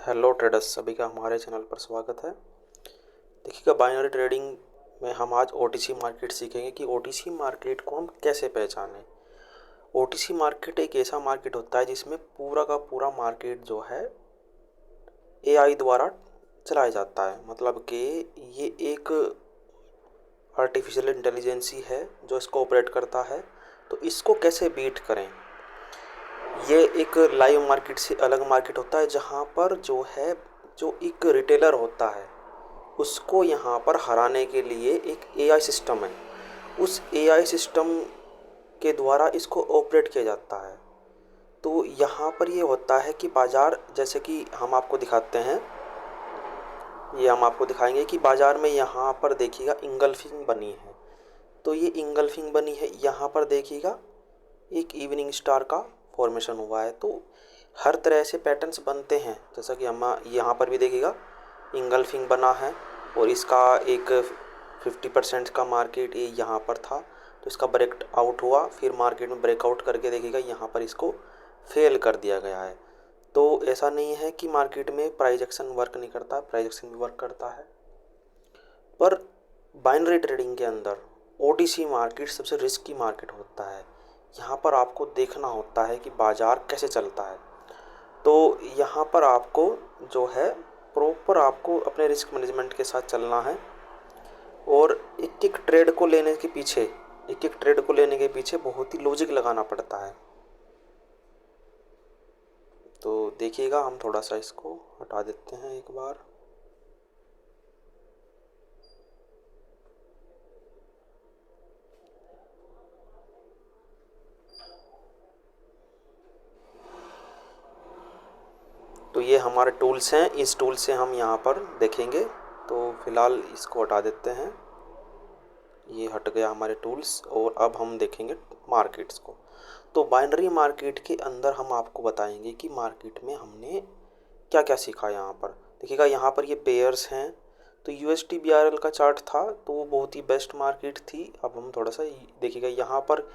Hello traders, सभी का हमारे चैनल पर स्वागत है। देखिएगा, बाइनरी ट्रेडिंग में हम आज ओटीसी मार्केट सीखेंगे कि ओटीसी मार्केट को हम कैसे पहचानें। ओटीसी मार्केट एक ऐसा मार्केट होता है जिसमें पूरा का पूरा मार्केट जो है एआई द्वारा चलाया जाता है। मतलब कि ये एक आर्टिफिशियल इंटेलिजेंसी है जो इसको ऑपरेट करता है। तो इसको कैसे बीट करें, ये एक लाइव मार्केट से अलग मार्केट होता है जहाँ पर जो एक रिटेलर होता है उसको यहाँ पर हराने के लिए एक एआई सिस्टम है। उस एआई सिस्टम के द्वारा इसको ऑपरेट किया जाता है। तो यहाँ पर ये होता है कि बाज़ार, जैसे कि हम आपको दिखाते हैं, ये हम आपको दिखाएंगे कि बाज़ार में यहाँ पर देखिएगा इंगल्फिंग बनी है। तो ये इंगल्फिंग बनी है, यहाँ पर देखिएगा एक इवनिंग स्टार का फॉर्मेशन हुआ है। तो हर तरह से पैटर्न्स बनते हैं, जैसा कि हम यहाँ पर भी देखिएगा इंगल्फिंग बना है और इसका एक 50% का मार्केट ये यहाँ पर था। तो इसका ब्रेक आउट हुआ, फिर मार्केट में ब्रेकआउट करके देखिएगा यहाँ पर इसको फेल कर दिया गया है। तो ऐसा नहीं है कि मार्केट में प्राइस एक्शन वर्क नहीं करता, प्राइस एक्शन भी वर्क करता है। पर बाइनरी ट्रेडिंग के अंदर ओटीसी मार्केट सबसे रिस्की मार्केट होता है। यहाँ पर आपको देखना होता है कि बाज़ार कैसे चलता है। तो यहाँ पर आपको जो है प्रॉपर आपको अपने रिस्क मैनेजमेंट के साथ चलना है और एक एक ट्रेड को लेने के पीछे बहुत ही लॉजिक लगाना पड़ता है। तो देखिएगा, हम थोड़ा सा इसको हटा देते हैं एक बार। तो ये हमारे टूल्स हैं, इस टूल से हम यहाँ पर देखेंगे। तो फिलहाल इसको हटा देते हैं, ये हट गया हमारे टूल्स। और अब हम देखेंगे मार्केट्स को। तो बाइनरी मार्केट के अंदर हम आपको बताएंगे कि मार्केट में हमने क्या क्या सीखा। यहाँ पर देखिएगा, यहाँ पर ये पेयर्स हैं। तो यूएसटी बीआरएल का चार्ट था, तो वो बहुत ही बेस्ट मार्केट थी। अब हम थोड़ा सा देखिएगा, यहाँ पर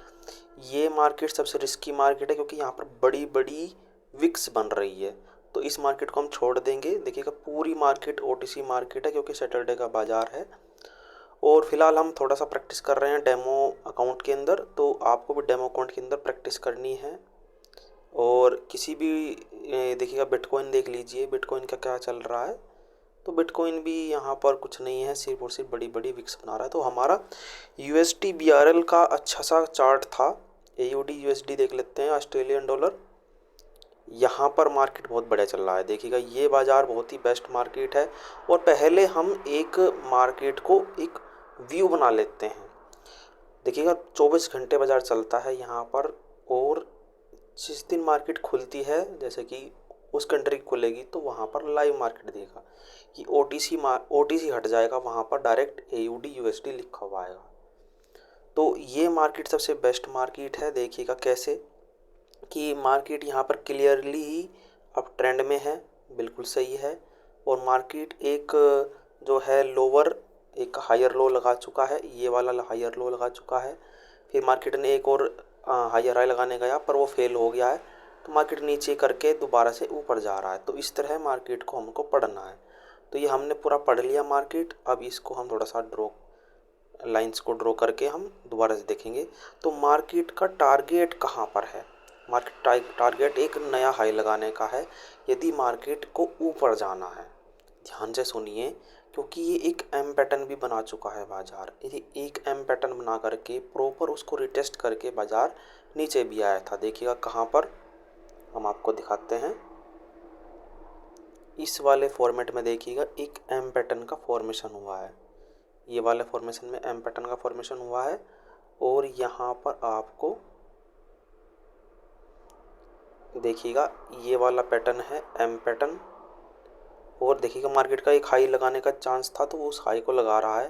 ये मार्केट सबसे रिस्की मार्केट है क्योंकि यहाँ पर बड़ी बड़ी विक्स बन रही है। तो इस मार्केट को हम छोड़ देंगे। देखिएगा, पूरी मार्केट ओटीसी मार्केट है क्योंकि सैटरडे का बाजार है। और फिलहाल हम थोड़ा सा प्रैक्टिस कर रहे हैं डेमो अकाउंट के अंदर। तो आपको भी डेमो अकाउंट के अंदर प्रैक्टिस करनी है। और किसी भी देखिएगा, बिटकॉइन देख लीजिए, बिटकॉइन का क्या चल रहा है। तो बिटकॉइन भी यहाँ पर कुछ नहीं है, सिर्फ और सिर्फ बड़ी बड़ी विक्स बना रहा है। तो हमारा यूएसटी बीआरएल का अच्छा सा चार्ट था। एयूडी यूएसडी देख लेते हैं, ऑस्ट्रेलियन डॉलर। यहाँ पर मार्केट बहुत बढ़िया चल रहा है। देखिएगा, ये बाज़ार बहुत ही बेस्ट मार्केट है। और पहले हम एक मार्केट को एक व्यू बना लेते हैं। देखिएगा, 24 घंटे बाज़ार चलता है यहाँ पर। और जिस दिन मार्केट खुलती है, जैसे कि उस कंट्री खुलेगी, तो वहाँ पर लाइव मार्केट देगा कि ओटीसी हट जाएगा, वहाँ पर डायरेक्ट एयूडी यूएसडी लिखा हुआ आएगा। तो ये मार्केट सबसे बेस्ट मार्केट है। देखिएगा कैसे कि मार्केट यहाँ पर क्लियरली ही अब ट्रेंड में है, बिल्कुल सही है। और मार्केट एक जो है लोअर एक हायर लो लगा चुका है, ये वाला हायर लो लगा चुका है। फिर मार्केट ने एक और हायर हाई लगाने गया पर वो फेल हो गया है। तो मार्केट नीचे करके दोबारा से ऊपर जा रहा है। तो इस तरह मार्केट को हमको पढ़ना है। तो ये हमने पूरा पढ़ लिया मार्केट। अब इसको हम थोड़ा सा लाइंस को ड्रॉ करके हम दोबारा से देखेंगे। तो मार्केट का टारगेट कहाँ पर है? मार्केट टारगेट एक नया हाई लगाने का है यदि मार्केट को ऊपर जाना है। ध्यान से सुनिए, क्योंकि ये एक एम पैटर्न भी बना चुका है बाजार। यदि एक एम पैटर्न बना करके प्रॉपर उसको रिटेस्ट करके बाजार नीचे भी आया था। देखिएगा कहाँ पर, हम आपको दिखाते हैं। इस वाले फॉर्मेट में देखिएगा, एक एम पैटर्न का फॉर्मेशन हुआ है। ये वाले फॉर्मेशन में एम पैटर्न का फॉर्मेशन हुआ है। और यहाँ पर आपको देखिएगा, ये वाला पैटर्न है एम पैटर्न। और देखिएगा, मार्केट का एक हाई लगाने का चांस था तो वो उस हाई को लगा रहा है।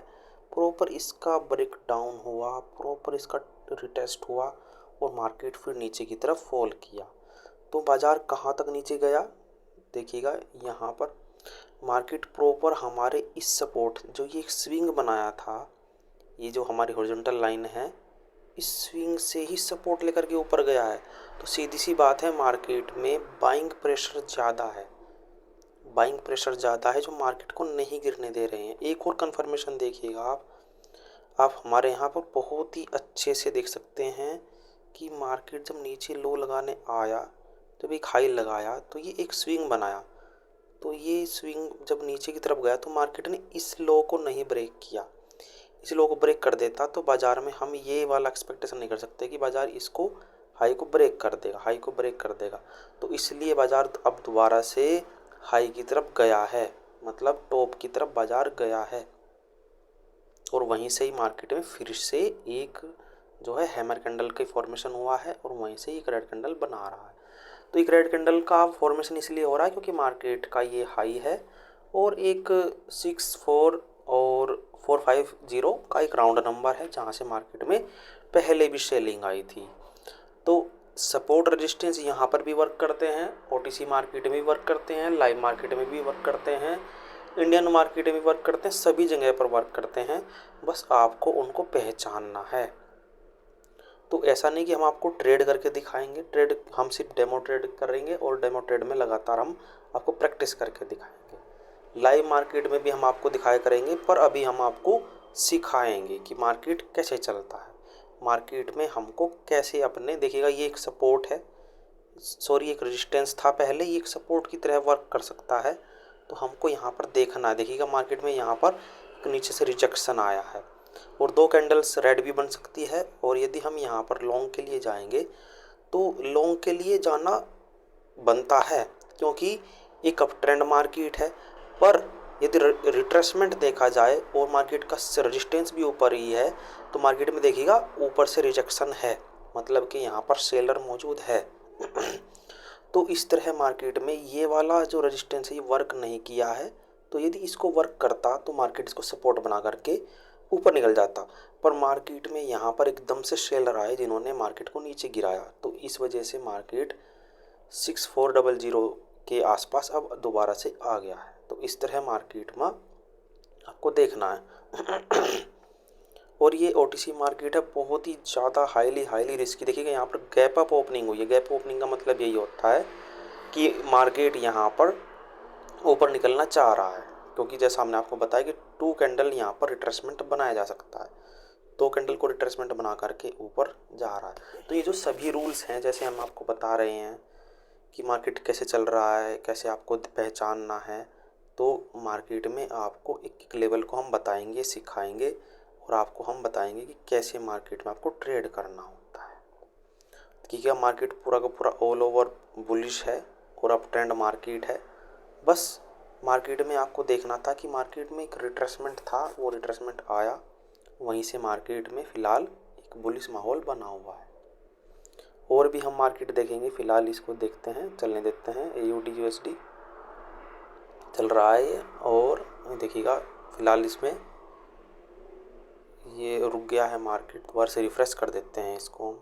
प्रॉपर इसका ब्रेक डाउन हुआ, प्रॉपर इसका रिटेस्ट हुआ और मार्केट फिर नीचे की तरफ फॉल किया। तो बाज़ार कहाँ तक नीचे गया? देखिएगा, यहाँ पर मार्केट प्रॉपर हमारे इस सपोर्ट, जो ये एक स्विंग बनाया था, ये जो हमारी हॉरिजॉन्टल लाइन है, इस स्विंग से ही सपोर्ट लेकर के ऊपर गया है। तो सीधी सी बात है, मार्केट में बाइंग प्रेशर ज़्यादा है। बाइंग प्रेशर ज़्यादा है जो मार्केट को नहीं गिरने दे रहे हैं। एक और कंफर्मेशन देखिएगा आप हमारे यहाँ पर बहुत ही अच्छे से देख सकते हैं कि मार्केट जब नीचे लो लगाने आया, जब एक हाई लगाया तो ये एक स्विंग बनाया। तो ये स्विंग जब नीचे की तरफ गया तो मार्केट ने इस लो को नहीं ब्रेक किया। इस लो को ब्रेक कर देता तो बाज़ार में हम ये वाला एक्सपेक्टेशन नहीं कर सकते कि बाज़ार इसको हाई को ब्रेक कर देगा, हाई को ब्रेक कर देगा। तो इसलिए बाज़ार अब दोबारा से हाई की तरफ गया है, मतलब टॉप की तरफ बाज़ार गया है। और वहीं से ही मार्केट में फिर से एक जो है हैमर कैंडल की फॉर्मेशन हुआ है और वहीं से एक रेड कैंडल बना रहा है। तो एक रेड कैंडल का फॉर्मेशन इसलिए हो रहा है क्योंकि मार्केट का ये हाई है और एक 64 और 450 का एक राउंड नंबर है जहाँ से मार्केट में पहले भी सेलिंग आई थी। तो सपोर्ट रेजिस्टेंस यहाँ पर भी वर्क करते हैं, ओटीसी मार्केट में भी वर्क करते हैं, लाइव मार्केट में भी वर्क करते हैं, इंडियन मार्केट में भी वर्क करते हैं, सभी जगह पर वर्क करते हैं। बस आपको उनको पहचानना है। तो ऐसा नहीं कि हम आपको ट्रेड करके दिखाएंगे, ट्रेड हम सिर्फ डेमो ट्रेड करेंगे और डेमो ट्रेड में लगातार हम आपको प्रैक्टिस करके दिखाएंगे। लाइव मार्केट में भी हम आपको दिखाया करेंगे, पर अभी हम आपको सिखाएंगे कि मार्केट कैसे चलता है, मार्केट में हमको कैसे अपने देखिएगा ये एक सपोर्ट है, सॉरी एक रेजिस्टेंस था पहले, ये एक सपोर्ट की तरह वर्क कर सकता है। तो हमको यहाँ पर देखना है, देखिएगा मार्केट में यहाँ पर नीचे से रिजेक्शन आया है और 2 कैंडल्स रेड भी बन सकती है। और यदि हम यहाँ पर लॉन्ग के लिए जाएंगे तो लॉन्ग के लिए जाना बनता है क्योंकि एक अप ट्रेंड मार्केट है। पर यदि रिट्रेसमेंट देखा जाए और मार्केट का रेजिस्टेंस भी ऊपर ही है तो मार्केट में देखिएगा ऊपर से रिजेक्शन है, मतलब कि यहाँ पर सेलर मौजूद है। तो इस तरह मार्केट में ये वाला जो रेजिस्टेंस है ये वर्क नहीं किया है। तो यदि इसको वर्क करता तो मार्केट इसको सपोर्ट बना करके ऊपर निकल जाता, पर मार्केट में यहाँ पर एकदम से सेलर आए जिन्होंने मार्केट को नीचे गिराया। तो इस वजह से मार्केट 6400 के आसपास अब दोबारा से आ गया है। तो इस तरह मार्केट में आपको देखना है। और ये ओटीसी मार्केट है बहुत ही ज़्यादा हाईली रिस्की। देखिएगा यहाँ पर गैप अप ओपनिंग हुई है। गैप ओपनिंग का मतलब यही होता है कि मार्केट यहाँ पर ऊपर निकलना चाह रहा है, क्योंकि जैसा हमने आपको बताया कि 2 कैंडल यहाँ पर रिट्रेसमेंट बनाया जा सकता है, 2 कैंडल को रिट्रेसमेंट बना करके ऊपर जा रहा है। तो ये जो सभी रूल्स हैं जैसे हम आपको बता रहे हैं कि मार्केट कैसे चल रहा है, कैसे आपको पहचानना है, तो मार्केट में आपको एक लेवल को हम बताएंगे, सिखाएंगे और आपको हम बताएंगे कि कैसे मार्केट में आपको ट्रेड करना होता है। क्योंकि मार्केट पूरा का पूरा ऑल ओवर बुलिश है और अप ट्रेंड मार्केट है। बस मार्केट में आपको देखना था कि मार्केट में एक रिट्रेसमेंट था, वो रिट्रेसमेंट आया, वहीं से मार्केट में फ़िलहाल एक बुलिश माहौल बना हुआ है। और भी हम मार्केट देखेंगे, फ़िलहाल इसको देखते हैं, चलने देते हैं। AUD USD चल रहा है ये, और देखिएगा फ़िलहाल इसमें ये रुक गया है मार्केट। दोबारा से रिफ़्रेश कर देते हैं इसको।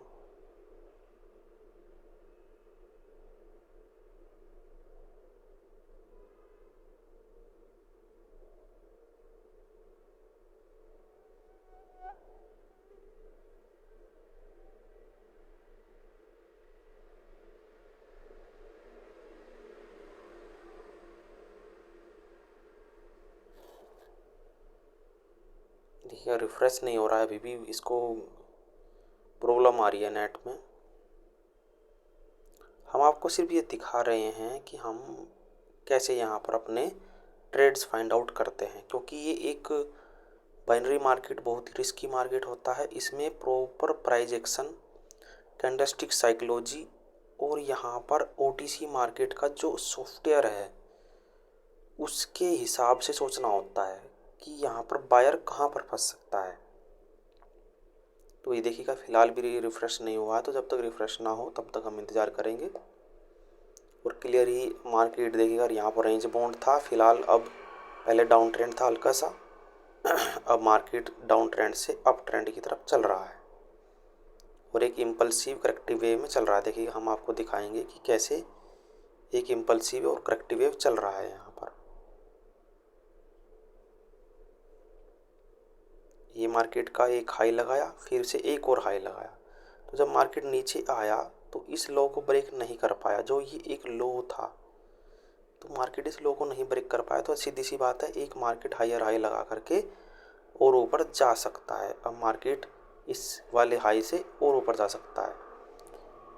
देखिए रिफ़्रेश नहीं हो रहा है, अभी भी इसको प्रॉब्लम आ रही है नेट में। हम आपको सिर्फ ये दिखा रहे हैं कि हम कैसे यहाँ पर अपने ट्रेड्स फाइंड आउट करते हैं, क्योंकि ये एक बाइनरी मार्केट बहुत ही रिस्की मार्केट होता है। इसमें proper price action, candlestick psychology और यहाँ पर OTC मार्केट का जो सॉफ्टवेयर है उसके हिसाब से सोचना होता है कि यहाँ पर बायर कहाँ पर फंस सकता है। तो ये देखिएगा फ़िलहाल भी रिफ़्रेश नहीं हुआ है, तो जब तक रिफ़्रेश ना हो तब तक हम इंतज़ार करेंगे। और क्लियर ही मार्केट देखिएगा यहाँ पर रेंज बाउंड था फ़िलहाल, अब पहले डाउन ट्रेंड था हल्का सा, अब मार्केट डाउन ट्रेंड से अप ट्रेंड की तरफ चल रहा है और एक इम्पल्सिव करेक्टिव वेव में चल रहा है। देखिए हम आपको दिखाएंगे कि कैसे एक इम्पल्सिव और करेक्टिव वेव चल रहा है। यहाँ पर ये मार्केट का एक हाई लगाया, फिर से एक और हाई लगाया, तो जब मार्केट नीचे आया तो इस लो को ब्रेक नहीं कर पाया, जो ये एक लो था। तो मार्केट इस लो को नहीं ब्रेक कर पाया, तो सीधी सी बात है एक मार्केट हायर हाई लगा करके और ऊपर जा सकता है। अब मार्केट इस वाले हाई से और ऊपर जा सकता है।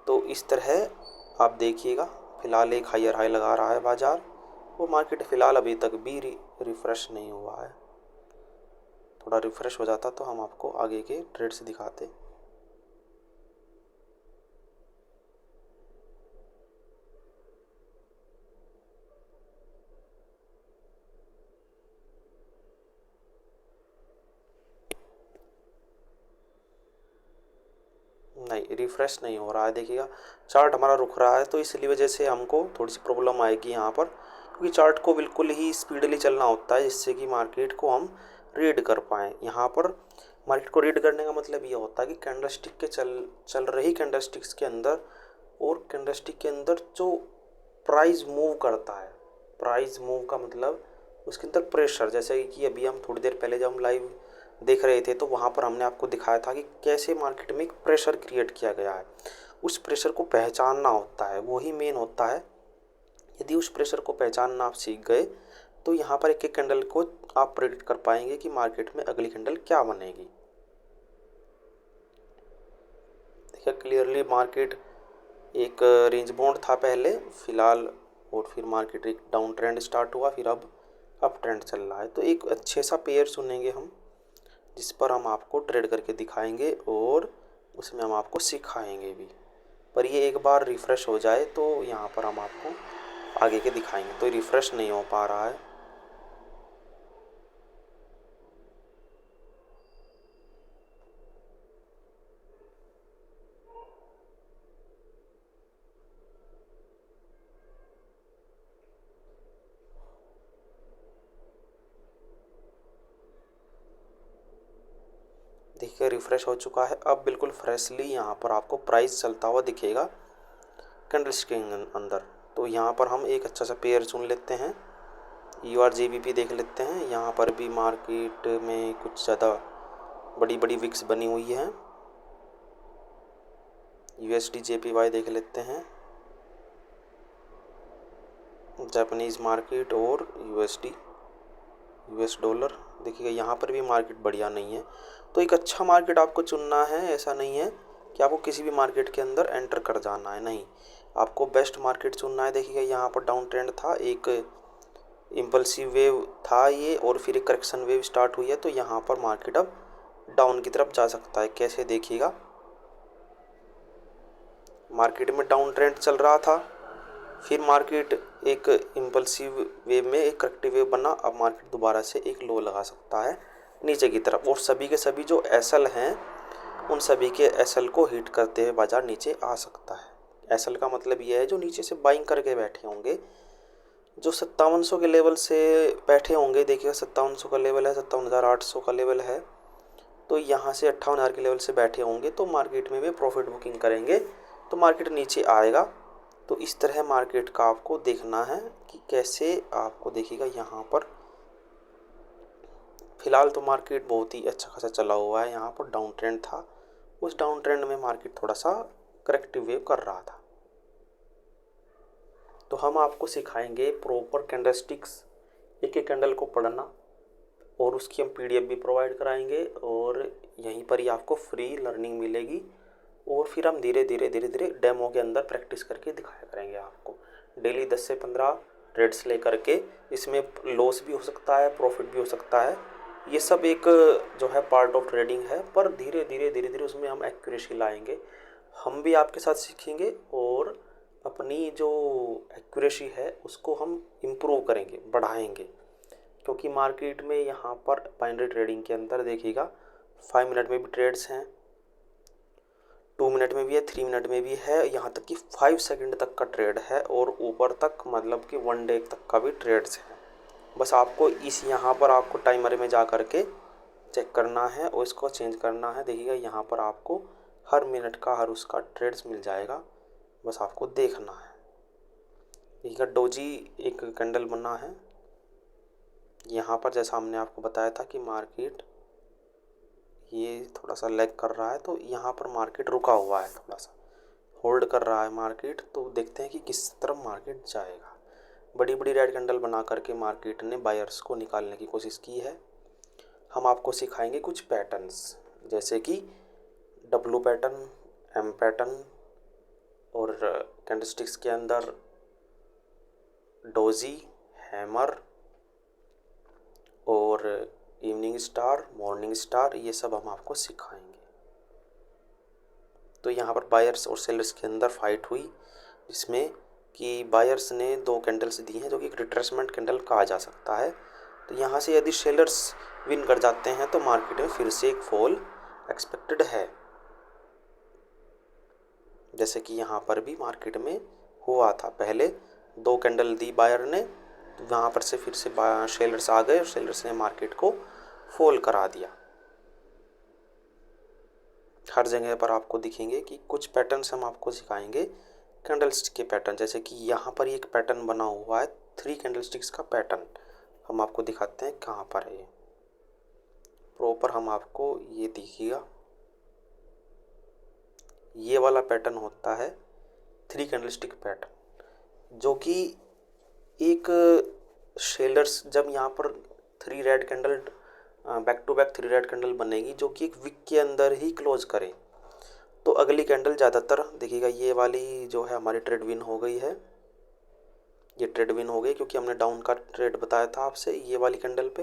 तो इस तरह आप देखिएगा, फ़िलहाल एक हायर हाई लगा रहा है बाज़ार और मार्केट फ़िलहाल अभी तक भी रिफ़्रेश नहीं हुआ है। थोड़ा रिफ़्रेश हो जाता तो हम आपको आगे के ट्रेड्स दिखाते। नहीं, रिफ़्रेश नहीं हो रहा है। देखिएगा चार्ट हमारा रुक रहा है, तो इसलिए वजह से हमको थोड़ी सी प्रॉब्लम आएगी यहाँ पर, क्योंकि चार्ट को बिल्कुल ही स्पीडली चलना होता है जिससे कि मार्केट को हम रीड कर पाएँ। यहाँ पर मार्केट को रीड करने का मतलब ये होता है कि कैंडलस्टिक के चल रही कैंडलस्टिक्स के अंदर और कैंडलस्टिक के अंदर जो प्राइस मूव करता है, प्राइस मूव का मतलब उसके अंदर प्रेशर, जैसे कि अभी हम थोड़ी देर पहले जब हम लाइव देख रहे थे तो वहाँ पर हमने आपको दिखाया था कि कैसे मार्केट में एक प्रेशर क्रिएट किया गया है। उस प्रेशर को पहचानना होता है, वही मेन होता है। यदि उस प्रेशर को पहचानना आप सीख गए तो यहाँ पर एक एक कैंडल को आप प्रेडिक्ट कर पाएंगे कि मार्केट में अगली कैंडल क्या बनेगी। देखिए क्लियरली मार्केट एक रेंज बाउंड था पहले फ़िलहाल, और फिर मार्केट एक डाउन ट्रेंड स्टार्ट हुआ, फिर अब अप ट्रेंड चल रहा है। तो एक अच्छे सा पेयर चुनेंगे हम जिस पर हम आपको ट्रेड करके दिखाएंगे और उसमें हम आपको सिखाएंगे भी। पर ये एक बार रिफ़्रेश हो जाए तो यहाँ पर हम आपको आगे के दिखाएंगे। तो रिफ़्रेश नहीं हो पा रहा है। देखिए रिफ़्रेश हो चुका है। अब बिल्कुल फ्रेशली यहाँ पर आपको प्राइस चलता हुआ दिखेगा कैंडल्स के अंदर। तो यहाँ पर हम एक अच्छा सा पेयर चुन लेते हैं, URJBP देख लेते हैं। यहाँ पर भी मार्केट में कुछ ज़्यादा बड़ी बड़ी विक्स बनी हुई है। USD JPY देख लेते हैं, जापानीज़ मार्केट और US डॉलर। देखिएगा यहाँ पर भी मार्केट बढ़िया नहीं है। तो एक अच्छा मार्केट आपको चुनना है, ऐसा नहीं है कि आपको किसी भी मार्केट के अंदर एंटर कर जाना है, नहीं, आपको बेस्ट मार्केट चुनना है। देखिएगा यहाँ पर डाउन ट्रेंड था, एक इम्पल्सिव वेव था ये, और फिर एक करेक्शन वेव स्टार्ट हुई है। तो यहाँ पर मार्केट अब डाउन की तरफ जा सकता है। कैसे देखिएगा, मार्केट में डाउन ट्रेंड चल रहा था, फिर मार्केट एक इम्पल्सिव वेव में एक करेक्टिव वेव बना। अब मार्केट दोबारा से एक लो लगा सकता है नीचे की तरफ, और सभी के सभी जो एसएल हैं उन सभी के एसएल को हिट करते हुए बाजार नीचे आ सकता है। एसएल का मतलब ये है जो नीचे से बाइंग करके बैठे होंगे, जो 5700 के लेवल से बैठे होंगे। देखिएगा 5700 का लेवल है, 57,800 का लेवल है। तो यहाँ से 58,000 के लेवल से बैठे होंगे तो मार्केट में भी प्रॉफिट बुकिंग करेंगे तो मार्केट नीचे आएगा। तो इस तरह मार्केट का आपको देखना है कि कैसे आपको देखिएगा। यहाँ पर फ़िलहाल तो मार्केट बहुत ही अच्छा खासा चला हुआ है। यहाँ पर डाउन ट्रेंड था, उस डाउन ट्रेंड में मार्केट थोड़ा सा करेक्टिव वेव कर रहा था। तो हम आपको सिखाएंगे प्रॉपर कैंडलस्टिक्स, एक एक कैंडल को पढ़ना, और उसकी हम PDF भी प्रोवाइड कराएंगे, और यहीं पर ही आपको फ्री लर्निंग मिलेगी। और फिर हम धीरे धीरे डेमो के अंदर प्रैक्टिस करके दिखाया करेंगे आपको। डेली 10 से 15 ट्रेड्स ले करके, इसमें लॉस भी हो सकता है, प्रॉफिट भी हो सकता है। ये सब एक जो है पार्ट ऑफ ट्रेडिंग है, पर धीरे धीरे उसमें हम एक्यूरेसी लाएंगे। हम भी आपके साथ सीखेंगे और अपनी जो एक्यूरेसी है उसको हम इम्प्रूव करेंगे, बढ़ाएंगे। क्योंकि मार्केट में यहाँ पर बाइनरी ट्रेडिंग के अंदर देखिएगा 5 मिनट में भी ट्रेड्स हैं, 2 मिनट में भी है, 3 मिनट में भी है, यहाँ तक कि 5 सेकंड तक का ट्रेड है, और ऊपर तक मतलब कि 1 डे तक का भी ट्रेड्स है। बस आपको इस यहाँ पर आपको टाइमर में जा कर के चेक करना है और इसको चेंज करना है। देखिएगा यहाँ पर आपको हर मिनट का हर उसका ट्रेड्स मिल जाएगा, बस आपको देखना है। देखिएगा डोजी एक कैंडल बना है यहाँ पर, जैसा हमने आपको बताया था कि मार्केट ये थोड़ा सा लैग कर रहा है, तो यहाँ पर मार्केट रुका हुआ है, थोड़ा सा होल्ड कर रहा है मार्केट। तो देखते हैं कि किस तरफ मार्केट जाएगा। बड़ी बड़ी रेड कैंडल बना करके मार्केट ने बायर्स को निकालने की कोशिश की है। हम आपको सिखाएंगे कुछ पैटर्न्स, जैसे कि डब्लू पैटर्न, एम पैटर्न, और कैंडलस्टिक्स के अंदर डोजी, हैमर और इवनिंग स्टार, मॉर्निंग स्टार, ये सब हम आपको सिखाएंगे। तो यहाँ पर बायर्स और सेलर्स के अंदर फाइट हुई, जिसमें कि बायर्स ने 2 कैंडल्स दी हैं जो कि एक रिट्रेसमेंट कैंडल कहा जा सकता है। तो यहाँ से यदि सेलर्स विन कर जाते हैं तो मार्केट में फिर से एक फॉल एक्सपेक्टेड है, जैसे कि यहाँ पर भी मार्केट में हुआ था। पहले 2 कैंडल दी बायर ने, तो वहाँ पर से फिर से सेलर्स आ गए और सेलर्स ने मार्केट को फॉल करा दिया। हर जगह पर आपको दिखेंगे कि कुछ पैटर्न्स हम आपको सिखाएंगे कैंडलस्टिक के पैटर्न, जैसे कि यहाँ पर एक पैटर्न बना हुआ है 3 कैंडलस्टिक्स का पैटर्न। हम आपको दिखाते हैं कहाँ पर है ये प्रॉपर। हम आपको ये दिखिएगा, ये वाला पैटर्न होता है 3 कैंडलस्टिक पैटर्न, जो कि एक सेलर्स जब यहाँ पर 3 red candle back to back 3 red candle बनेगी जो कि एक वीक के अंदर ही क्लोज करें, तो अगली कैंडल ज़्यादातर देखिएगा ये वाली जो है हमारी ट्रेड विन हो गई है। ये ट्रेड विन हो गई क्योंकि हमने डाउन का ट्रेड बताया था आपसे ये वाली कैंडल पे।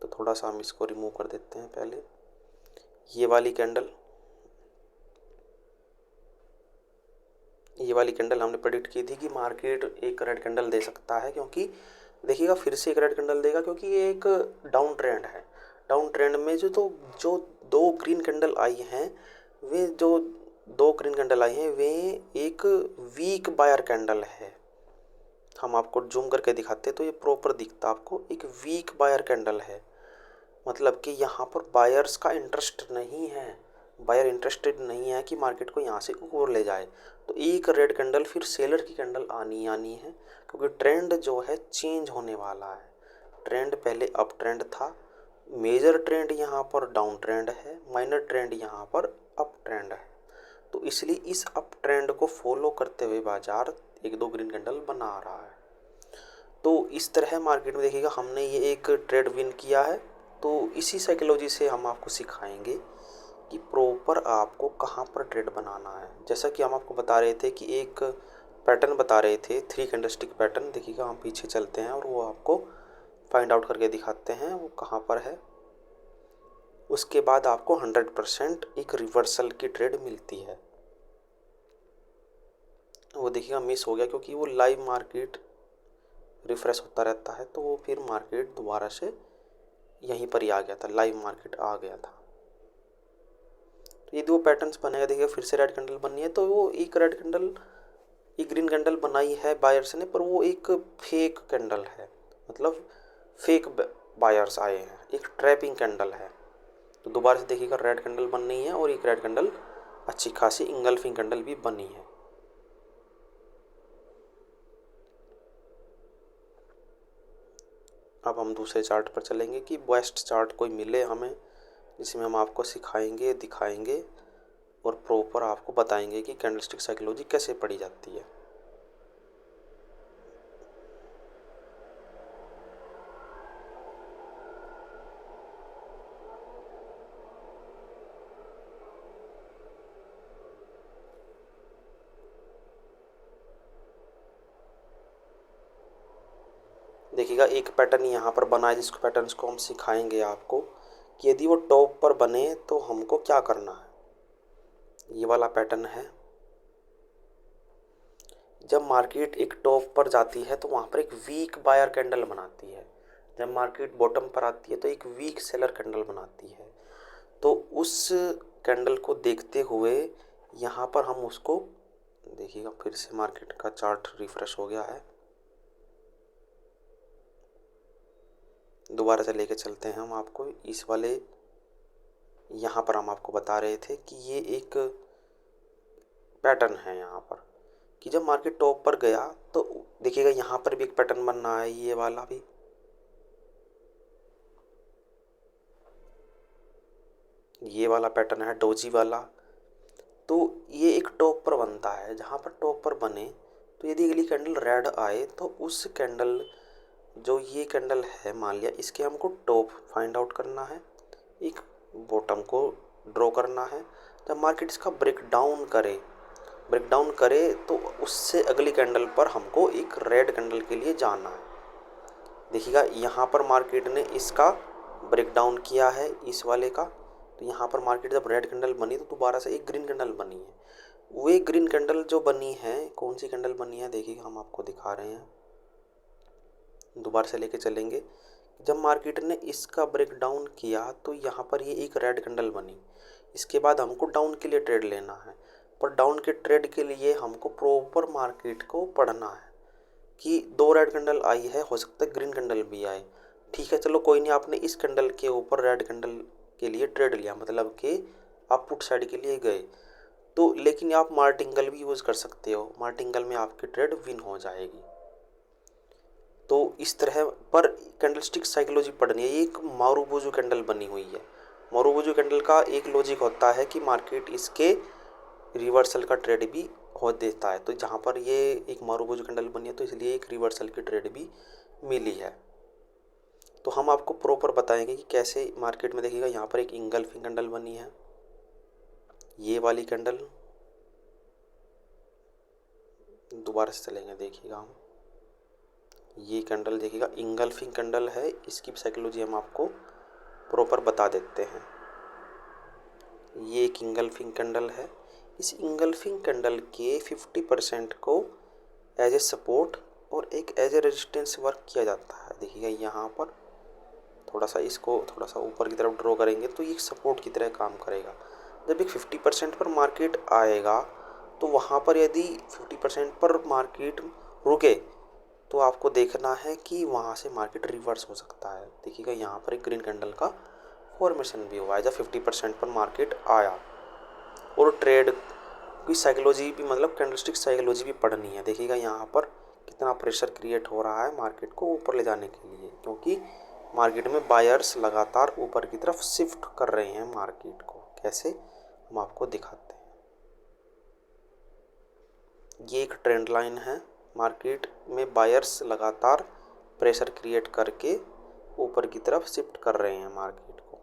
तो थोड़ा सा हम इसको रिमूव कर देते हैं पहले। ये वाली कैंडल हमने प्रेडिक्ट की थी कि मार्केट एक रेड कैंडल दे सकता है, क्योंकि देखिएगा फिर से एक रेड कैंडल देगा, क्योंकि ये एक डाउन ट्रेंड है। डाउन ट्रेंड में जो 2 ग्रीन कैंडल आई हैं, वे जो 2 ग्रीन कैंडल आई हैं वे एक वीक बायर कैंडल है। हम आपको जूम करके दिखाते तो ये प्रॉपर दिखता आपको, एक वीक बायर कैंडल है। मतलब कि यहाँ पर बायर्स का इंटरेस्ट नहीं है, बायर इंटरेस्टेड नहीं है कि मार्केट को यहाँ से ऊपर ले जाए। तो एक रेड कैंडल फिर सेलर की कैंडल आनी है, क्योंकि ट्रेंड जो है चेंज होने वाला है। ट्रेंड पहले अप ट्रेंड था, मेजर ट्रेंड यहाँ पर डाउन ट्रेंड है, माइनर ट्रेंड यहाँ पर अप ट्रेंड है। तो इसलिए इस अप ट्रेंड को फॉलो करते हुए बाजार 1-2 ग्रीन कैंडल बना रहा है। तो इस तरह मार्केट में देखिएगा हमने ये एक ट्रेड विन किया है। तो इसी साइकोलॉजी से हम आपको सिखाएंगे कि प्रॉपर आपको कहाँ पर ट्रेड बनाना है। जैसा कि हम आपको बता रहे थे कि एक पैटर्न बता रहे थे 3 कैंडलस्टिक पैटर्न, देखिएगा हम पीछे चलते हैं और वो आपको फाइंड आउट करके दिखाते हैं वो कहाँ पर है। उसके बाद आपको 100% एक रिवर्सल की ट्रेड मिलती है। वो देखिएगा मिस हो गया क्योंकि वो लाइव मार्केट रिफ्रेश होता रहता है, तो वो फिर मार्केट दोबारा से यहीं पर ही आ गया था, लाइव मार्केट आ गया था। तो यदि वो पैटर्न्स बनेगा, देखिए फिर से रेड कैंडल बननी है, तो वो एक रेड कैंडल एक ग्रीन कैंडल बनाई है बायर्स ने, पर वो एक फेक कैंडल है, मतलब फेक बायर्स आए हैं, एक ट्रैपिंग कैंडल है। तो दोबारा से देखिएगा रेड कैंडल बननी है और एक रेड कैंडल अच्छी खासी इंगल्फिंग कैंडल भी बनी है। अब हम दूसरे चार्ट पर चलेंगे कि बेस्ट चार्ट कोई मिले हमें, जिसमें हम आपको सिखाएंगे, दिखाएंगे और प्रॉपर आपको बताएंगे कि कैंडलस्टिक साइकोलॉजी कैसे पढ़ी जाती है। देखिएगा एक पैटर्न यहाँ पर बना है, जिसको पैटर्न्स को हम सिखाएंगे आपको कि यदि वो टॉप पर बने तो हमको क्या करना है। ये वाला पैटर्न है, जब मार्केट एक टॉप पर जाती है तो वहाँ पर एक वीक बायर कैंडल बनाती है, जब मार्केट बॉटम पर आती है तो एक वीक सेलर कैंडल बनाती है। तो उस कैंडल को देखते हुए यहाँ पर हम उसको देखिएगा, फिर से मार्केट का चार्ट रिफ्रेश हो गया है, दोबारा से लेके चलते हैं हम आपको इस वाले। यहाँ पर हम आपको बता रहे थे कि ये एक पैटर्न है यहाँ पर कि जब मार्केट टॉप पर गया तो देखिएगा यहाँ पर भी एक पैटर्न बन रहा है, ये वाला भी, ये वाला पैटर्न है डोजी वाला। तो ये एक टॉप पर बनता है, जहाँ पर टॉप पर बने तो यदि अगली कैंडल रेड आए तो उस कैंडल, जो ये कैंडल है मान लिया, इसके हमको टॉप फाइंड आउट करना है, एक बॉटम को ड्रॉ करना है। जब मार्केट इसका ब्रेक डाउन करे तो उससे अगली कैंडल पर हमको एक रेड कैंडल के लिए जाना है। देखिएगा यहाँ पर मार्केट ने इसका ब्रेक डाउन किया है इस वाले का, तो यहाँ पर मार्केट जब रेड कैंडल बनी तो दोबारा से एक ग्रीन कैंडल बनी है। वो ग्रीन कैंडल जो बनी है, कौन सी कैंडल बनी है देखिए, हम आपको दिखा रहे हैं, दोबारा से लेके चलेंगे। जब मार्केट ने इसका ब्रेक डाउन किया तो यहाँ पर ये एक रेड कैंडल बनी। इसके बाद हमको डाउन के लिए ट्रेड लेना है, पर डाउन के ट्रेड के लिए हमको प्रॉपर मार्केट को पढ़ना है कि 2 रेड कैंडल आई है, हो सकता है ग्रीन कैंडल भी आए। ठीक है, चलो कोई नहीं, आपने इस कैंडल के ऊपर रेड कैंडल के लिए ट्रेड लिया, मतलब कि आप पुट साइड के लिए गए, तो लेकिन आप मार्टिंगल भी यूज़ कर सकते हो, मार्टिंगल में आपकी ट्रेड विन हो जाएगी। तो इस तरह पर कैंडलस्टिक साइकोलॉजी पढ़नी है। एक मारूबुजू कैंडल बनी हुई है। मारूबुजू कैंडल का एक लॉजिक होता है कि मार्केट इसके रिवर्सल का ट्रेड भी हो देता है, तो जहाँ पर ये एक मारूबुजू कैंडल बनी है तो इसलिए एक रिवर्सल की ट्रेड भी मिली है। तो हम आपको प्रॉपर बताएंगे कि कैसे मार्केट में। देखिएगा यहाँ पर एक इंगल्फिंग कैंडल बनी है, ये वाली कैंडल, दोबारा से चलेंगे, देखिएगा हम ये कैंडल देखिएगा इंगल्फिंग कैंडल है, इसकी साइकोलॉजी हम आपको प्रॉपर बता देते हैं। ये एक इंगल्फिंग कैंडल है। इस इंगल्फिंग कैंडल के 50% को एज ए सपोर्ट और एक एज ए रेजिस्टेंस वर्क किया जाता है। देखिएगा यहाँ पर थोड़ा सा इसको थोड़ा सा ऊपर की तरफ ड्रॉ करेंगे तो ये सपोर्ट की तरह काम करेगा। जब एक 50% पर मार्केट आएगा तो वहाँ पर यदि 50% पर मार्केट रुके तो आपको देखना है कि वहाँ से मार्केट रिवर्स हो सकता है। देखिएगा यहाँ पर एक ग्रीन कैंडल का फॉर्मेशन भी हुआ है जब 50% पर मार्केट आया। और ट्रेड की साइकोलॉजी भी, मतलब कैंडलस्टिक साइकोलॉजी भी पढ़नी है। देखिएगा यहाँ पर कितना प्रेशर क्रिएट हो रहा है मार्केट को ऊपर ले जाने के लिए, क्योंकि मार्केट में बायर्स लगातार ऊपर की तरफ शिफ्ट कर रहे हैं मार्केट को। कैसे, हम आपको दिखाते हैं। ये एक ट्रेंड लाइन है, मार्केट में बायर्स लगातार प्रेशर क्रिएट करके ऊपर की तरफ शिफ्ट कर रहे हैं मार्केट को।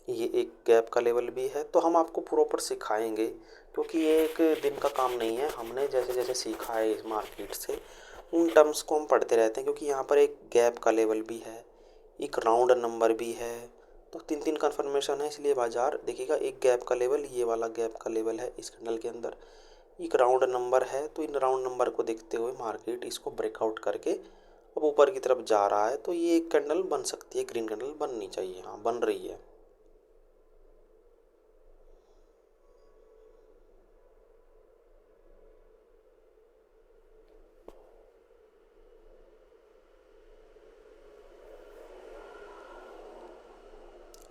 ये एक गैप का लेवल भी है। तो हम आपको प्रॉपर सिखाएंगे, क्योंकि ये एक दिन का काम नहीं है। हमने जैसे जैसे सीखा है इस मार्केट से, उन टर्म्स को हम पढ़ते रहते हैं, क्योंकि यहाँ पर एक गैप का लेवल भी है, एक राउंड नंबर भी है, तो 3 कन्फर्मेशन है। इसलिए बाजार देखिएगा, एक गैप का लेवल, ये वाला गैप का लेवल है इस कैंडल के अंदर, एक राउंड नंबर है। तो इन राउंड नंबर को देखते हुए मार्केट इसको ब्रेकआउट करके अब ऊपर की तरफ जा रहा है, तो ये एक कैंडल बन सकती है, ग्रीन कैंडल बननी चाहिए। हाँ, बन रही है।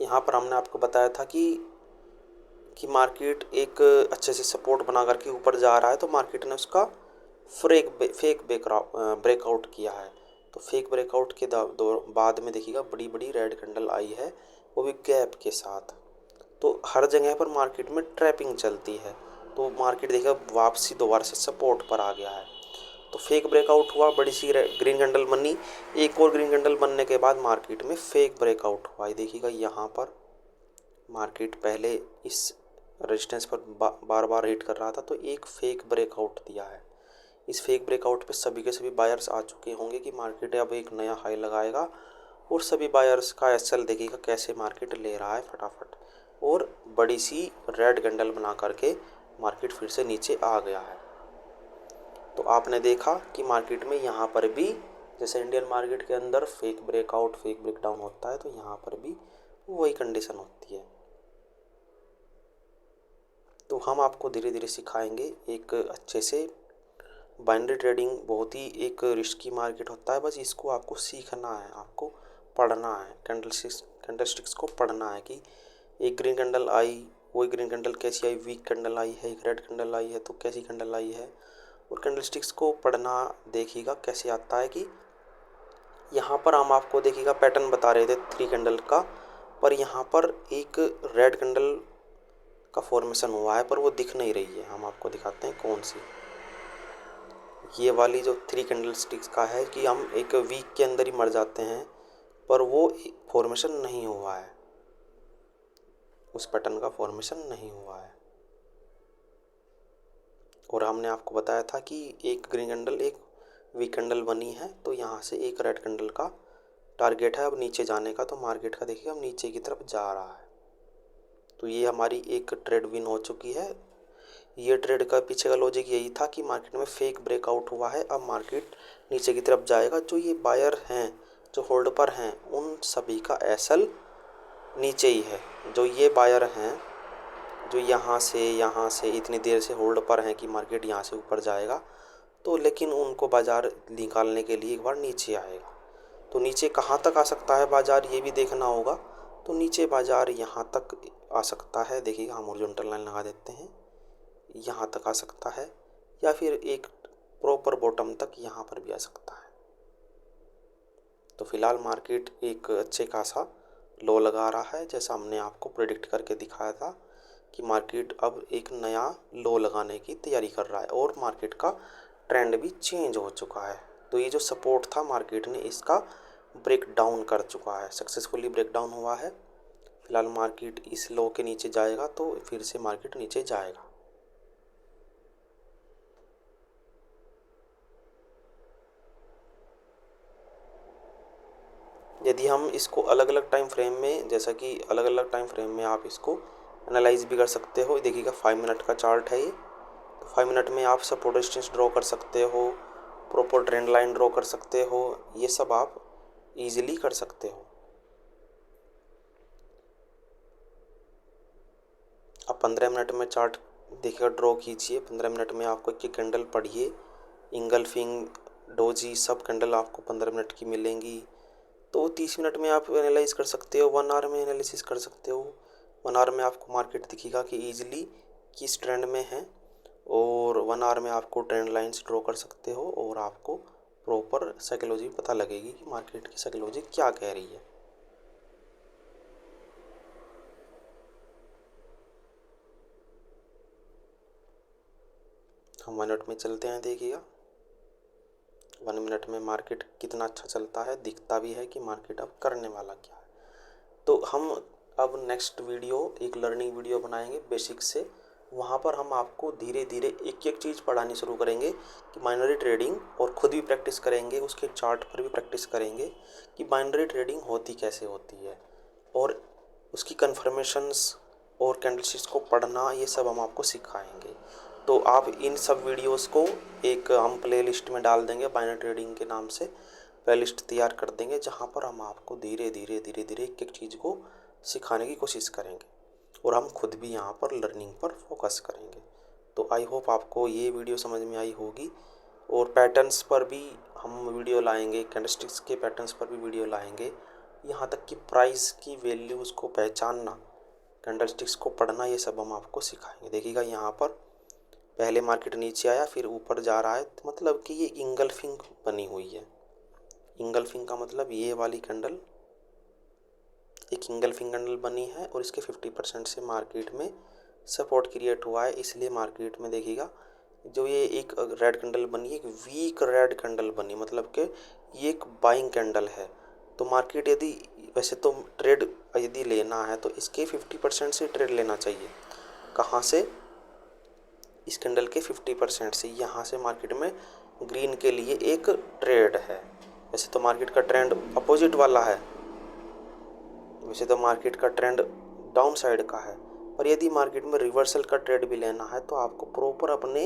यहाँ पर हमने आपको बताया था कि मार्केट एक अच्छे से सपोर्ट बना करके ऊपर जा रहा है, तो मार्केट ने उसका फेक ब्रेकआउट किया है। तो फेक ब्रेकआउट के बाद में देखिएगा बड़ी बड़ी रेड कैंडल आई है, वो भी गैप के साथ। तो हर जगह पर मार्केट में ट्रैपिंग चलती है, तो मार्केट देखिएगा वापसी दोबारा से सपोर्ट पर आ गया है। तो फेक ब्रेकआउट हुआ, बड़ी सी ग्रीन कैंडल बनी, एक और ग्रीन कैंडल बनने के बाद मार्केट में फेक ब्रेकआउट हुआ। देखिएगा यहाँ पर मार्केट पहले इस रेजिस्टेंस पर बार बार हिट कर रहा था, तो एक फेक ब्रेकआउट दिया है। इस फेक ब्रेकआउट पे सभी के सभी बायर्स आ चुके होंगे कि मार्केट अब एक नया हाई लगाएगा, और सभी बायर्स का एसएल देखिएगा कैसे मार्केट ले रहा है फटाफट, और बड़ी सी रेड कैंडल बना करके मार्केट फिर से नीचे आ गया है। तो आपने देखा कि मार्केट में यहाँ पर भी जैसे इंडियन मार्केट के अंदर फेक ब्रेकआउट फेक ब्रेकडाउन होता है, तो यहाँ पर भी वही कंडीशन होती है। तो हम आपको धीरे धीरे सिखाएंगे एक अच्छे से। बाइनरी ट्रेडिंग बहुत ही एक रिस्की मार्केट होता है, बस इसको आपको सीखना है, आपको पढ़ना है, कैंडलस्टिक्स को पढ़ना है कि एक ग्रीन कैंडल आई, वही ग्रीन कैंडल कैसी आई, वीक कैंडल आई है, एक रेड कैंडल आई है तो कैसी कैंडल आई है। और कैंडलस्टिक्स को पढ़ना देखिएगा कैसे आता है कि यहाँ पर हम आपको देखिएगा पैटर्न बता रहे थे 3 कैंडल का, पर यहाँ पर एक रेड कैंडल का फॉर्मेशन हुआ है, पर वो दिख नहीं रही है। हम आपको दिखाते हैं कौन सी। ये वाली जो 3 कैंडल स्टिक्स का है कि हम एक वीक के अंदर ही मर जाते हैं, पर वो फॉर्मेशन नहीं हुआ है, उस पैटर्न का फॉर्मेशन नहीं हुआ है। और हमने आपको बताया था कि एक ग्रीन कैंडल एक वीक कैंडल बनी है, तो यहाँ से एक रेड कैंडल का टारगेट है अब नीचे जाने का। तो मार्केट का देखिए अब नीचे की तरफ जा रहा है। तो ये हमारी एक ट्रेड विन हो चुकी है। ये ट्रेड का पीछे का लॉजिक यही था कि मार्केट में फेक ब्रेकआउट हुआ है, अब मार्केट नीचे की तरफ जाएगा। जो ये बायर हैं जो होल्ड पर हैं, उन सभी का एसएल नीचे ही है। जो ये बायर हैं जो यहाँ से इतनी देर से होल्ड पर हैं कि मार्केट यहाँ से ऊपर जाएगा, तो लेकिन उनको बाज़ार निकालने के लिए एक बार नीचे आएगा। तो नीचे कहाँ तक आ सकता है बाज़ार, ये भी देखना होगा। तो नीचे बाज़ार यहाँ तक आ सकता है। देखिएगा, हम हॉरिजॉन्टल लाइन लगा देते हैं, यहाँ तक आ सकता है, या फिर एक प्रॉपर बॉटम तक यहाँ पर भी आ सकता है। तो फिलहाल मार्केट एक अच्छे खासा लो लगा रहा है, जैसा हमने आपको प्रेडिक्ट करके दिखाया था कि मार्केट अब एक नया लो लगाने की तैयारी कर रहा है और मार्केट का ट्रेंड भी चेंज हो चुका है। तो ये जो सपोर्ट था मार्केट ने इसका ब्रेक डाउन कर चुका है, सक्सेसफुली ब्रेक डाउन हुआ है। फिलहाल मार्केट इस लो के नीचे जाएगा तो फिर से मार्केट नीचे जाएगा। यदि हम इसको अलग अलग टाइम फ्रेम में, जैसा कि अलग अलग टाइम फ्रेम में आप इसको एनालाइज भी कर सकते हो। देखिएगा 5 मिनट का चार्ट है ये। तो 5 मिनट में आप सपोर्ट रेजिस्टेंस ड्रॉ कर सकते हो, प्रॉपर ट्रेंड लाइन ड्रॉ कर सकते हो, ये सब आप इजीली कर सकते हो। आप 15 मिनट में चार्ट देखिएगा ड्रॉ कीजिए। 15 मिनट में आपको एक कैंडल पढ़िए, इंगल्फिंग, डोजी, सब कैंडल आपको 15 मिनट की मिलेंगी। तो 30 मिनट में आप एनालाइज कर सकते हो, 1 आवर में एनालिसिस कर सकते हो। 1 आवर में आपको मार्केट दिखेगा कि ईजिली किस ट्रेंड में है, और 1 आवर में आपको ट्रेंड लाइंस ड्रॉ कर सकते हो और आपको प्रॉपर साइकोलॉजी पता लगेगी कि मार्केट की साइकोलॉजी क्या कह रही है। हम 1 मिनट में चलते हैं। देखिएगा 1 मिनट में मार्केट कितना अच्छा चलता है, दिखता भी है कि मार्केट अब करने वाला क्या है। तो हम अब नेक्स्ट वीडियो एक लर्निंग वीडियो बनाएंगे बेसिक से। वहाँ पर हम आपको धीरे धीरे एक एक चीज़ पढ़ानी शुरू करेंगे कि बाइनरी ट्रेडिंग, और ख़ुद भी प्रैक्टिस करेंगे, उसके चार्ट पर भी प्रैक्टिस करेंगे कि बाइनरी ट्रेडिंग होती कैसे होती है, और उसकी कन्फर्मेशंस और कैंडलस्टिक्स को पढ़ना, ये सब हम आपको सिखाएंगे। तो आप इन सब वीडियोस को एक हम प्लेलिस्ट में डाल देंगे, बाइनरी ट्रेडिंग के नाम से प्लेलिस्ट तैयार कर देंगे, जहाँ पर हम आपको धीरे धीरे एक एक चीज़ को सिखाने की कोशिश करेंगे, और हम खुद भी यहाँ पर लर्निंग पर फोकस करेंगे। तो आई होप आपको ये वीडियो समझ में आई होगी। और पैटर्न्स पर भी हम वीडियो लाएंगे, कैंडलस्टिक्स के पैटर्न्स पर भी वीडियो लाएंगे, यहाँ तक कि प्राइस की वैल्यूज़ को पहचानना, कैंडलस्टिक्स को पढ़ना, ये सब हम आपको सिखाएंगे। देखिएगा यहाँ पर पहले मार्केट नीचे आया फिर ऊपर जा रहा है, तो मतलब कि ये इंगल्फिंग बनी हुई है। इंगल्फिंग का मतलब ये वाली कैंडल एक इंगल्फिंग कैंडल बनी है, और इसके 50% से मार्केट में सपोर्ट क्रिएट हुआ है। इसलिए मार्केट में देखिएगा जो ये एक रेड कैंडल बनी, एक वीक रेड कैंडल बनी, मतलब कि ये एक बाइंग कैंडल है। तो मार्केट यदि वैसे तो ट्रेड यदि लेना है तो इसके 50% से ट्रेड लेना चाहिए। कहाँ से? इस कैंडल के 50% से। यहाँ से मार्केट में ग्रीन के लिए एक ट्रेड है। वैसे तो मार्केट का ट्रेंड अपोजिट वाला है, वैसे तो मार्केट का ट्रेंड डाउन साइड का है, पर यदि मार्केट में रिवर्सल का ट्रेड भी लेना है तो आपको प्रॉपर अपने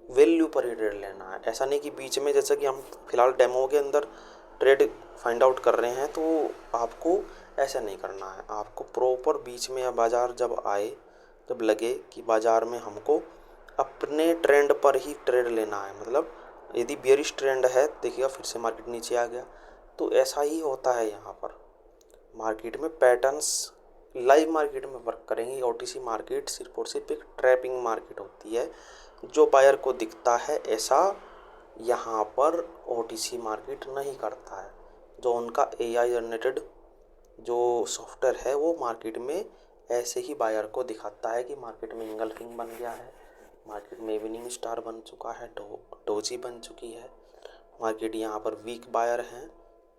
वैल्यू पर ही ट्रेड लेना है। ऐसा नहीं कि बीच में, जैसा कि हम फिलहाल डेमो के अंदर ट्रेड फाइंड आउट कर रहे हैं, तो आपको ऐसा नहीं करना है। आपको प्रॉपर बीच में या बाज़ार जब आए, जब लगे कि बाज़ार में हमको अपने ट्रेंड पर ही ट्रेड लेना है, मतलब यदि बेयरिश ट्रेंड है, देखिएगा फिर से मार्केट नीचे आ गया, तो ऐसा ही होता है। यहाँ पर मार्केट में पैटर्न्स लाइव मार्केट में वर्क करेंगे। ओटीसी मार्केट सिर्फ और सिर्फ एक ट्रैपिंग मार्केट होती है, जो बायर को दिखता है ऐसा यहाँ पर ओटीसी मार्केट नहीं करता है। जो उनका एआई जनरेटेड जो सॉफ्टवेयर है वो मार्केट में ऐसे ही बायर को दिखाता है कि मार्केट में इंगल्फिंग बन गया है, मार्केट में इवनिंग स्टार बन चुका है, डोजी बन चुकी है, मार्केट यहाँ पर वीक बायर हैं,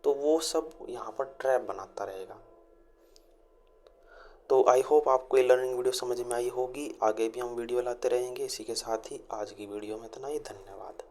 तो वो सब यहाँ पर ट्रैप बनाता रहेगा। तो आई होप आपको ये लर्निंग वीडियो समझ में आई होगी। आगे भी हम वीडियो लाते रहेंगे। इसी के साथ ही आज की वीडियो में इतना ही। धन्यवाद।